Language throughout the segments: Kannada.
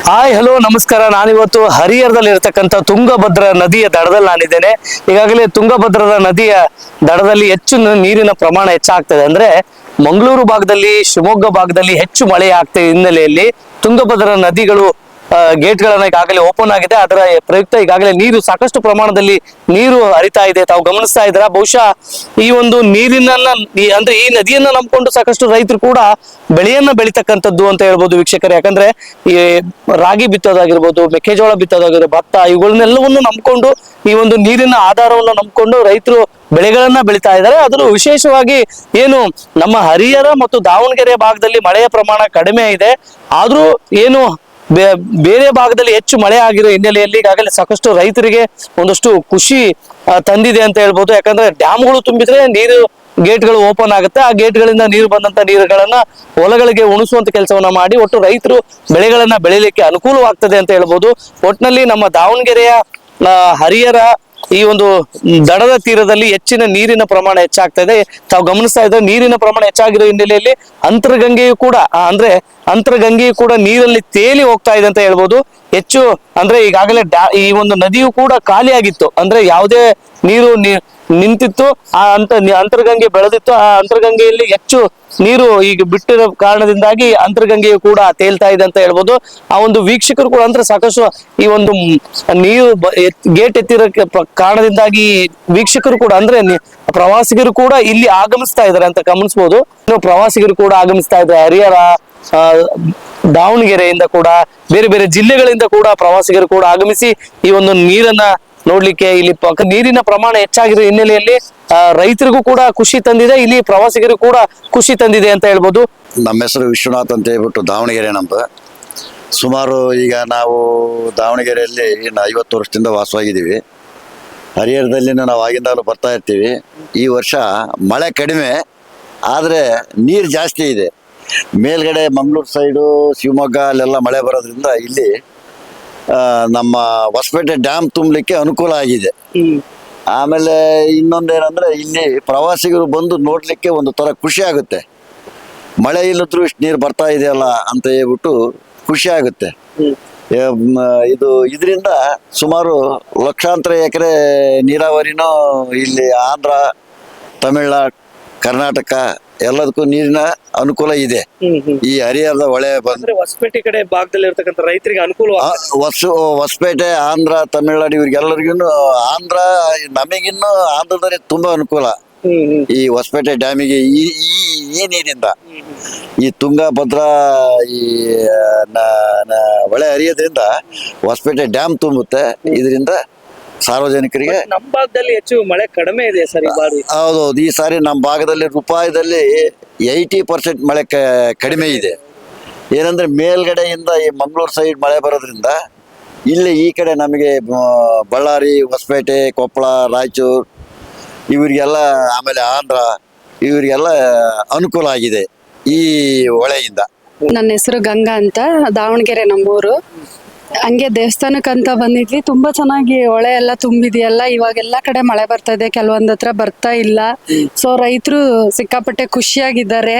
ಹಾಯ್ ಹಲೋ ನಮಸ್ಕಾರ. ನಾನಿವತ್ತು ಹರಿಹರದಲ್ಲಿ ಇರತಕ್ಕಂಥ ತುಂಗಭದ್ರಾ ನದಿಯ ದಡದಲ್ಲಿ ನಾನಿದ್ದೇನೆ. ಈಗಾಗಲೇ ತುಂಗಭದ್ರದ ನದಿಯ ದಡದಲ್ಲಿ ಹೆಚ್ಚು ನೀರಿನ ಪ್ರಮಾಣ ಹೆಚ್ಚಾಗ್ತದೆ. ಅಂದ್ರೆ ಮಂಗಳೂರು ಭಾಗದಲ್ಲಿ, ಶಿವಮೊಗ್ಗ ಭಾಗದಲ್ಲಿ ಹೆಚ್ಚು ಮಳೆ ಆಗ್ತದೆ ಹಿನ್ನೆಲೆಯಲ್ಲಿ ತುಂಗಭದ್ರಾ ನದಿಗಳು ಗೇಟ್ ಗಳನ್ನ ಈಗಾಗಲೇ ಓಪನ್ ಆಗಿದೆ. ಅದರ ಪ್ರಯುಕ್ತ ಈಗಾಗಲೇ ನೀರು ಸಾಕಷ್ಟು ಪ್ರಮಾಣದಲ್ಲಿ ನೀರು ಹರಿತಾ ಇದೆ. ತಾವು ಗಮನಿಸ್ತಾ ಇದ್ದೀರಾ. ಬಹುಶಃ ಈ ಒಂದು ನೀರಿನನ್ನ ಅಂದ್ರೆ ಈ ನದಿಯನ್ನ ನಂಬಿಕೊಂಡು ಸಾಕಷ್ಟು ರೈತರು ಕೂಡ ಬೆಳೆಯನ್ನ ಬೆಳಿತಕ್ಕಂಥದ್ದು ಅಂತ ಹೇಳ್ಬೋದು ವೀಕ್ಷಕರು. ಯಾಕಂದ್ರೆ ಈ ರಾಗಿ ಬಿತ್ತೋದಾಗಿರ್ಬೋದು, ಮೆಕ್ಕೆಜೋಳ ಬಿತ್ತೋದಾಗಿರ್ಬೋದು, ಭತ್ತ, ಇವುಗಳನ್ನೆಲ್ಲವನ್ನು ನಂಬ್ಕೊಂಡು ಈ ಒಂದು ನೀರಿನ ಆಧಾರವನ್ನು ನಂಬ್ಕೊಂಡು ರೈತರು ಬೆಳೆಗಳನ್ನ ಬೆಳಿತಾ ಇದ್ದಾರೆ. ಅದರಲ್ಲೂ ವಿಶೇಷವಾಗಿ ಏನು ನಮ್ಮ ಹರಿಹರ ಮತ್ತು ದಾವಣಗೆರೆ ಭಾಗದಲ್ಲಿ ಮಳೆಯ ಪ್ರಮಾಣ ಕಡಿಮೆ ಇದೆ. ಆದ್ರೂ ಏನು ಬೇರೆ ಭಾಗದಲ್ಲಿ ಹೆಚ್ಚು ಮಳೆ ಆಗಿರೋ ಹಿನ್ನೆಲೆಯಲ್ಲಿ ಈಗಾಗಲೇ ಸಾಕಷ್ಟು ರೈತರಿಗೆ ಒಂದಷ್ಟು ಖುಷಿ ತಂದಿದೆ ಅಂತ ಹೇಳ್ಬೋದು. ಯಾಕಂದ್ರೆ ಡ್ಯಾಮ್ಗಳು ತುಂಬಿದ್ರೆ ನೀರು ಗೇಟ್ಗಳು ಓಪನ್ ಆಗುತ್ತೆ. ಆ ಗೇಟ್ಗಳಿಂದ ನೀರು ಬಂದಂತ ನೀರುಗಳನ್ನ ಹೊಲಗಳಿಗೆ ಉಣಿಸುವಂತ ಕೆಲಸವನ್ನ ಮಾಡಿ ಒಟ್ಟು ರೈತರು ಬೆಳೆಗಳನ್ನ ಬೆಳಿಲಿಕ್ಕೆ ಅನುಕೂಲವಾಗ್ತದೆ ಅಂತ ಹೇಳ್ಬೋದು. ಒಟ್ಟಿನಲ್ಲಿ ನಮ್ಮ ದಾವಣಗೆರೆಯ ಹರಿಹರ ಈ ಒಂದು ದಡದ ತೀರದಲ್ಲಿ ಹೆಚ್ಚಿನ ನೀರಿನ ಪ್ರಮಾಣ ಹೆಚ್ಚಾಗ್ತಾ ಇದೆ. ತಾವು ಗಮನಿಸ್ತಾ ಇದ್ರೆ ನೀರಿನ ಪ್ರಮಾಣ ಹೆಚ್ಚಾಗಿರೋ ಹಿನ್ನೆಲೆಯಲ್ಲಿ ಅಂತರ್ಗಂಗೆಯು ಕೂಡ ಅಂತರ್ಗಂಗೆಯು ಕೂಡ ನೀರಲ್ಲಿ ತೇಲಿ ಹೋಗ್ತಾ ಇದೆ ಅಂತ ಹೇಳ್ಬೋದು. ಹೆಚ್ಚು ಅಂದ್ರೆ ಈಗಾಗಲೇ ಈ ಒಂದು ನದಿಯು ಕೂಡ ಖಾಲಿಯಾಗಿತ್ತು. ಅಂದ್ರೆ ಯಾವುದೇ ನೀರು ನಿಂತಿತ್ತು. ಆ ಅಂತರ್ಗಂಗೆ ಬೆಳೆದಿತ್ತು. ಆ ಅಂತರ್ಗಂಗೆಯಲ್ಲಿ ಹೆಚ್ಚು ನೀರು ಈಗ ಬಿಟ್ಟಿರೋ ಕಾರಣದಿಂದಾಗಿ ಅಂತರ್ಗಂಗೆಯು ಕೂಡ ತೇಲ್ತಾ ಇದೆ ಅಂತ ಹೇಳ್ಬೋದು. ಆ ಒಂದು ವೀಕ್ಷಕರು ಕೂಡ ಅಂದ್ರೆ ಸಾಕಷ್ಟು ಈ ಒಂದು ನೀರು ಗೇಟ್ ಎತ್ತಿರೋಕ್ಕೆ ಕಾರಣದಿಂದಾಗಿ ವೀಕ್ಷಕರು ಕೂಡ ಅಂದ್ರೆ ಪ್ರವಾಸಿಗರು ಕೂಡ ಇಲ್ಲಿ ಆಗಮಿಸ್ತಾ ಇದ್ದಾರೆ ಅಂತ ಗಮನಿಸಬಹುದು. ಪ್ರವಾಸಿಗರು ಕೂಡ ಆಗಮಿಸ್ತಾ ಇದ್ದಾರೆ. ಹರಿಹರ, ದಾವಣಗೆರೆಯಿಂದ ಕೂಡ ಬೇರೆ ಬೇರೆ ಜಿಲ್ಲೆಗಳಿಂದ ಕೂಡ ಪ್ರವಾಸಿಗರು ಕೂಡ ಆಗಮಿಸಿ ಈ ಒಂದು ನೀರನ್ನ ನೋಡ್ಲಿಕ್ಕೆ ಇಲ್ಲಿ ನೀರಿನ ಪ್ರಮಾಣ ಹೆಚ್ಚಾಗಿರೋ ಹಿನ್ನೆಲೆಯಲ್ಲಿ ರೈತರಿಗೂ ಕೂಡ ಖುಷಿ ತಂದಿದೆ. ಇಲ್ಲಿ ಪ್ರವಾಸಿಗರು ಕೂಡ ಖುಷಿ ತಂದಿದೆ ಅಂತ ಹೇಳ್ಬೋದು. ನಮ್ಮ ಹೆಸರು ವಿಶ್ವನಾಥ್ ಅಂತ ಹೇಳ್ಬಿಟ್ಟು ದಾವಣಗೆರೆ ನಮ್ದು. ಸುಮಾರು ಈಗ ನಾವು ದಾವಣಗೆರೆಯಲ್ಲಿ 50 ವರ್ಷದಿಂದ ವಾಸವಾಗಿದ್ದೀವಿ. ಹರಿಹರದಲ್ಲಿ ನಾವು ಆಗಿಂದಾಗಲೂ ಬರ್ತಾ ಇರ್ತೀವಿ. ಈ ವರ್ಷ ಮಳೆ ಕಡಿಮೆ ಆದರೆ ನೀರು ಜಾಸ್ತಿ ಇದೆ. ಮೇಲ್ಗಡೆ ಮಂಗಳೂರು ಸೈಡು, ಶಿವಮೊಗ್ಗ ಅಲ್ಲೆಲ್ಲ ಮಳೆ ಬರೋದ್ರಿಂದ ಇಲ್ಲಿ ನಮ್ಮ ಹೊಸಪೇಟೆ ಡ್ಯಾಮ್ ತುಂಬಲಿಕ್ಕೆ ಅನುಕೂಲ ಆಗಿದೆ. ಆಮೇಲೆ ಇನ್ನೊಂದೇನಂದ್ರೆ ಇಲ್ಲಿ ಪ್ರವಾಸಿಗರು ಬಂದು ನೋಡ್ಲಿಕ್ಕೆ ಒಂದು ತರ ಖುಷಿ ಆಗುತ್ತೆ. ಮಳೆ ಇಲ್ಲದ್ರೂ ಇಷ್ಟು ನೀರು ಬರ್ತಾ ಇದೆಯಲ್ಲ ಅಂತ ಹೇಳ್ಬಿಟ್ಟು ಖುಷಿ ಆಗುತ್ತೆ. ಇದರಿಂದ ಸುಮಾರು ಲಕ್ಷಾಂತರ ಎಕರೆ ನೀರಾವರಿನೂ ಇಲ್ಲಿ ಆಂಧ್ರ, ತಮಿಳ್ನಾಡು, ಕರ್ನಾಟಕ ಎಲ್ಲದಕ್ಕೂ ನೀರಿನ ಅನುಕೂಲ ಇದೆ. ಈ ಹರಿಹರದ ಹೊಳೆ ಬಂದ್ರೆ ಹೊಸಪೇಟೆ ಕಡೆ ಭಾಗದಲ್ಲಿ ಇರ್ತಕ್ಕಂಥ ರೈತರಿಗೆ ಅನುಕೂಲ. ಹೊಸಪೇಟೆ, ಆಂಧ್ರ, ತಮಿಳ್ನಾಡು ಇವ್ರಿಗೆಲ್ಲರಿಗೂ ನಮಗಿನ್ನು ಆಂಧ್ರದಲ್ಲಿ ತುಂಬಾ ಅನುಕೂಲ. ಈ ಹೊಸಪೇಟೆ ಡ್ಯಾಮಿಗೆ ಈ ನೀರಿಂದ ಈ ತುಂಗಭದ್ರಾ ಈ ಹೊಳೆ ಹರಿಯೋದ್ರಿಂದ ಹೊಸಪೇಟೆ ಡ್ಯಾಮ್ ತುಂಬುತ್ತೆ. ಇದರಿಂದ ಸಾರ್ವಜನಿಕರಿಗೆ ನಮ್ಮ ಭಾಗದಲ್ಲಿ ಹೆಚ್ಚು ಮಳೆ ಕಡಿಮೆ ಇದೆ ಸರ್ ಈ ಬಾರಿ. ಹೌದೌದು, ಈ ಸಾರಿ ನಮ್ಮ ಭಾಗದಲ್ಲಿ ರೂಪಾಯಿದಲ್ಲಿ 80% ಮಳೆ ಕಡಿಮೆ ಇದೆ. ಏನಂದ್ರೆ ಮೇಲ್ಗಡೆಯಿಂದ ಈ ಮಂಗಳೂರು ಸೈಡ್ ಮಳೆ ಬರೋದ್ರಿಂದ ಇಲ್ಲಿ ಈ ಕಡೆ ನಮಗೆ ಬಳ್ಳಾರಿ, ಹೊಸಪೇಟೆ, ಕೊಪ್ಪಳ, ರಾಯಚೂರು ಇವರಿಗೆಲ್ಲ, ಆಮೇಲೆ ಆಂಧ್ರ ಇವರಿಗೆಲ್ಲ ಅನುಕೂಲ ಆಗಿದೆ ಈ ಹೊಳೆಯಿಂದ. ನನ್ನ ಹೆಸರು ಗಂಗಾ ಅಂತ, ದಾವಣಗೆರೆ ನಮ್ಮೂರು. ಹಂಗೆ ದೇವಸ್ಥಾನಕ್ಕಂತ ಬಂದಿದ್ವಿ. ತುಂಬಾ ಚೆನ್ನಾಗಿ ಹೊಳೆ ಎಲ್ಲ ತುಂಬಿದೆಯಲ್ಲ. ಇವಾಗೆಲ್ಲ ಕಡೆ ಮಳೆ ಬರ್ತಾ ಇದೆ, ಕೆಲವೊಂದ್ ಹತ್ರ ಬರ್ತಾ ಇಲ್ಲ. ಸೊ ರೈತರು ಸಿಕ್ಕಾಪಟ್ಟೆ ಖುಷಿಯಾಗಿದ್ದಾರೆ.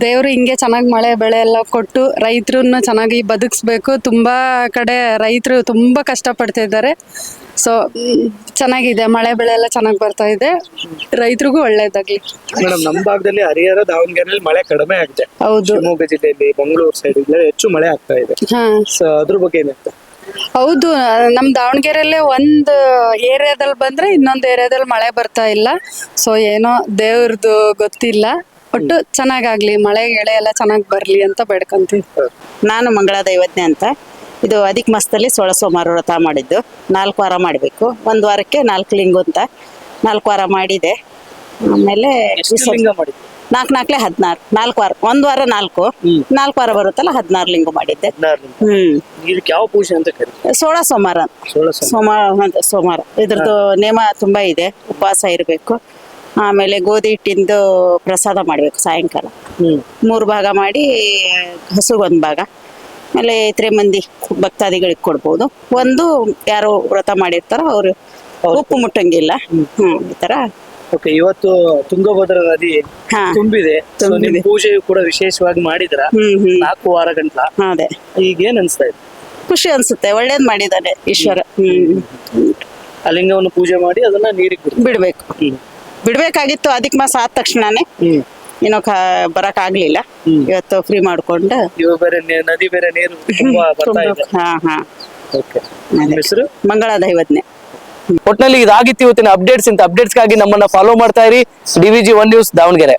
ದೇವ್ರು ಹಿಂಗೆ ಚೆನ್ನಾಗಿ ಮಳೆ ಬೆಳೆ ಎಲ್ಲ ಕೊಟ್ಟು ರೈತರನ್ನ ಚೆನ್ನಾಗಿ ಬದುಕಿಸ್ಬೇಕು. ತುಂಬಾ ಕಡೆ ರೈತರು ತುಂಬಾ ಕಷ್ಟ ಪಡ್ತಾ ಇದ್ದಾರೆ. ಸೊ ಚೆನ್ನಾಗಿದೆ, ಮಳೆ ಬೆಳೆ ಎಲ್ಲ ಚೆನ್ನಾಗಿ ಬರ್ತಾ ಇದೆ. ರೈತರಿಗೂ ಒಳ್ಳೇದಾಗ್ಲಿ. ಮೇಡಮ್, ನಮ್ಮ ಭಾಗದಲ್ಲಿ ಹರಿಹರ, ದಾವಣಗೆರೆಯಲ್ಲಿ ಮಳೆ ಕಡಿಮೆ ಆಗಿದೆ. ಹೌದು, ಶಿವಮೊಗ್ಗ ಜಿಲ್ಲೆಯಲ್ಲಿ, ಮಂಗಳೂರು ಸೈಡ್ ಹೆಚ್ಚು ಮಳೆ ಆಗ್ತಾ ಇದೆ. ಅದ್ರ ಬಗ್ಗೆ ಏನಾಗ್ತದೆ? ಹೌದು, ನಮ್ ದಾವಣಗೆರೆಯಲ್ಲೇ ಒಂದ್ ಏರಿಯಾದಲ್ಲಿ ಬಂದ್ರೆ ಇನ್ನೊಂದ್ ಏರಿಯಾದಲ್ಲಿ ಮಳೆ ಬರ್ತಾ ಇಲ್ಲ. ಸೊ ಏನೋ ದೇವ್ರದ್ದು ಗೊತ್ತಿಲ್ಲ. ಒಟ್ಟು ಚೆನ್ನಾಗಾಗ್ಲಿ, ಮಳೆ ಗೆಳೆ ಎಲ್ಲ ಚೆನ್ನಾಗಿ ಬರ್ಲಿ ಅಂತ ಬೇಡ್ಕೊಂತೀವಿ. ನಾನು ಮಂಗಳ ದೈವಜ್ಞೆ ಅಂತ. ಇದು ಅಧಿಕ ಮಾಸದಲ್ಲಿ 16 ಸೋಮವಾರ ವ್ರತ ಮಾಡಿದ್ದು. 4 ವಾರ ಮಾಡಬೇಕು. 1 ವಾರಕ್ಕೆ 4 ಲಿಂಗು ಅಂತ 4 ವಾರ ಮಾಡಿದೆ. ಆಮೇಲೆ 4 16 4 ವಾರ, 1 ವಾರ 4 ವಾರ ಬರುತ್ತಲ್ಲ, 16 ಲಿಂಗು ಮಾಡಿದ್ದೆ. ಯಾವ ಪೂಜೆ ಅಂತ ಕರೀತಾರೆ? 16 ಸೋಮವಾರ ಇದ್ರದ್ದು ನೇಮ ತುಂಬಾ ಇದೆ. ಉಪವಾಸ ಇರಬೇಕು. ಆಮೇಲೆ ಗೋಧಿ ಹಿಟ್ಟಿಂದು ಪ್ರಸಾದ ಮಾಡ್ಬೇಕು. ಸಾಯಂಕಾಲ 3 ಭಾಗ ಮಾಡಿ ಹಸುಗೆ 1 ಭಾಗ, ಆಮೇಲೆ 3 ಮಂದಿ ಭಕ್ತಾದಿಗಳಿಗೆ ಕೊಡ್ಬೋದು. ಒಂದು ಯಾರು ವ್ರತ ಮಾಡಿರ್ತಾರೋ ಅವ್ರು ಉಪ್ಪು ಮುಟ್ಟಂಗಿಲ್ಲ. ಈ ತರ ಓಕೆ, ಇವತ್ತು ತುಂಗಭದ್ರಾ ನದಿ ತುಂಬಿದೆ. ಪೂಜೆಯು ಕೂಡ ವಿಶೇಷವಾಗಿ ಮಾಡಿದ್ರ 4 ವಾರ ಗಂಟ್ಲ. ಅದೇ ಈಗ ಏನ್ ಅನ್ಸ್ತಾ ಇದೆ? ಖುಷಿ ಅನ್ಸುತ್ತೆ, ಒಳ್ಳೇದ್ ಮಾಡಿದ್ದಾನೆ ಈಶ್ವರ. ಆ ಲಿಂಗವನ್ನು ಪೂಜೆ ಮಾಡಿ ಅದನ್ನ ನೀರಿಗೆ ಬಿಡ್ಬೇಕು. ಬಿಡ್ಬೇಕಾಗಿತ್ತು ಅಧಿಕ ಮಾಸ ಆದ ತಕ್ಷಣನೇ, ಏನೋ ಬರಕ್ ಆಗ್ಲಿಲ್ಲ. ಇವತ್ತು ಫ್ರೀ ಮಾಡ್ಕೊಂಡು ಇವಾಗ ಬೇರೆ ನದಿ ಬೇರೆ ನೀರು ತುಂಬಾ ಬರ್ತಾ ಇದೆ. ಹಾ Okay. ನಿಮ್ಮ ಹೆಸರು? ಮಂಗಳ ದೈವಜ್ಞೆ. ಒಟ್ನಲ್ಲಿ ಇದಾಗಿತ್ತು ಇವತ್ತಿನ ಅಪ್ಡೇಟ್ಸ್. ಇಂಥ ಅಪ್ಡೇಟ್ಸ್ಗಾಗಿ ನಮ್ಮನ್ನ ಫಾಲೋ ಮಾಡ್ತಾ ಇರಿ. DVG 1 news Davanagere.